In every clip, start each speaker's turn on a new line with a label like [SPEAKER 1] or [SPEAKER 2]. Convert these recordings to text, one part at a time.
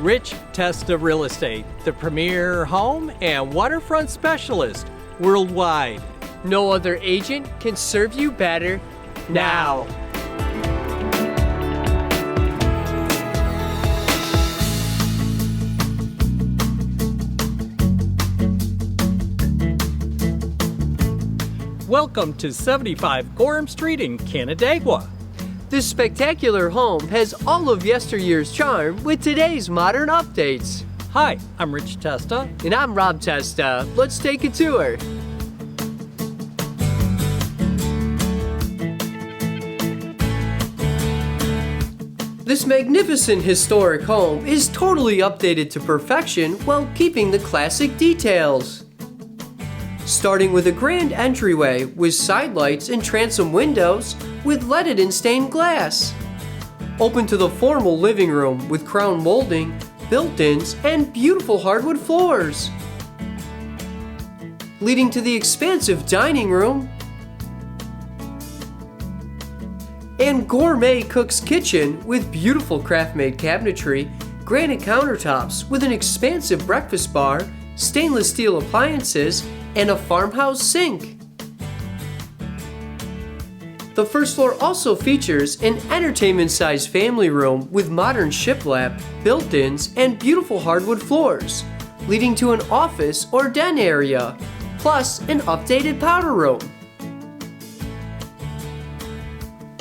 [SPEAKER 1] Rich Testa Real Estate, the premier home and waterfront specialist worldwide.
[SPEAKER 2] No other agent can serve you better now.
[SPEAKER 1] Welcome to 75 Gorham Street in Canandaigua.
[SPEAKER 2] This spectacular home has all of yesteryear's charm with today's modern updates.
[SPEAKER 1] Hi, I'm Rich Testa.
[SPEAKER 2] And I'm Rob Testa. Let's take a tour. This magnificent historic home is totally updated to perfection while keeping the classic details. Starting with a grand entryway with side lights and transom windows with leaded and stained glass. Open to the formal living room with crown molding, built-ins, and beautiful hardwood floors. Leading to the expansive dining room and gourmet cook's kitchen with beautiful craft-made cabinetry, granite countertops with an expansive breakfast bar, stainless steel appliances, and a farmhouse sink. The first floor also features an entertainment-sized family room with modern shiplap, built-ins, and beautiful hardwood floors, leading to an office or den area, plus an updated powder room.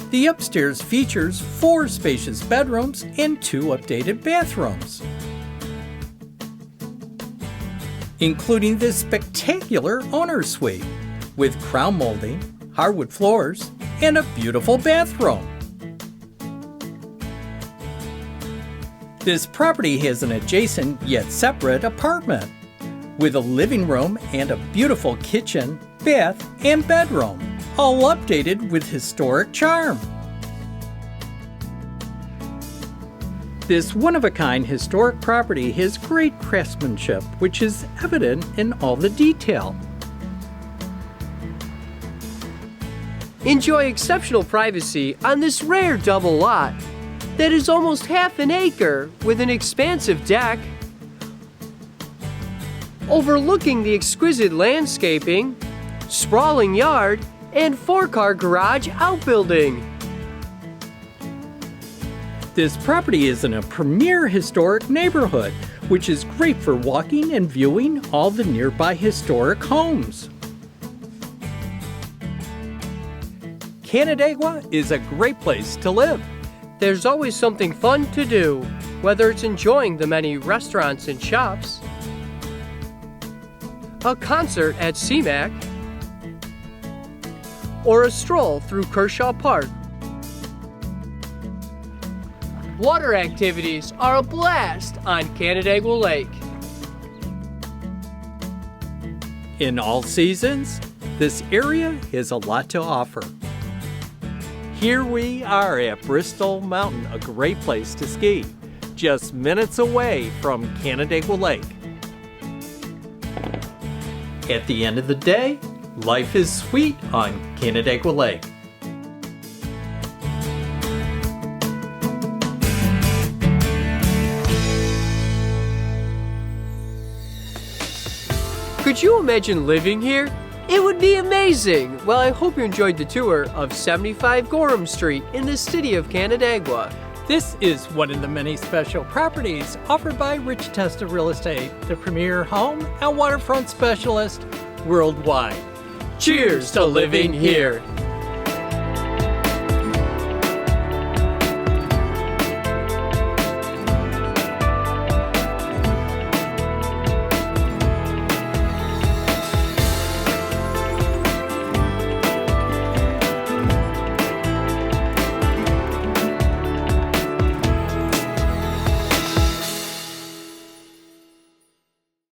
[SPEAKER 1] The upstairs features 4 spacious bedrooms and 2 updated bathrooms, including this spectacular owner's suite with crown molding, hardwood floors, and a beautiful bathroom. This property has an adjacent yet separate apartment with a living room and a beautiful kitchen, bath, and bedroom, all updated with historic charm. This one-of-a-kind historic property has great craftsmanship, which is evident in all the detail.
[SPEAKER 2] Enjoy exceptional privacy on this rare double lot that is almost half an acre with an expansive deck overlooking the exquisite landscaping, sprawling yard, and 4-car garage outbuilding.
[SPEAKER 1] This property is in a premier historic neighborhood, which is great for walking and viewing all the nearby historic homes. Canandaigua is a great place to live.
[SPEAKER 2] There's always something fun to do, whether it's enjoying the many restaurants and shops, a concert at CMAC, or a stroll through Kershaw Park. Water activities are a blast on Canandaigua Lake.
[SPEAKER 1] In all seasons, this area has a lot to offer. Here we are at Bristol Mountain, a great place to ski, just minutes away from Canandaigua Lake. At the end of the day, life is sweet on Canandaigua Lake.
[SPEAKER 2] Could you imagine living here? It would be amazing! Well, I hope you enjoyed the tour of 75 Gorham Street in the city of Canandaigua.
[SPEAKER 1] This is one of the many special properties offered by Rich Testa Real Estate, the premier home and waterfront specialist worldwide.
[SPEAKER 2] Cheers to living here!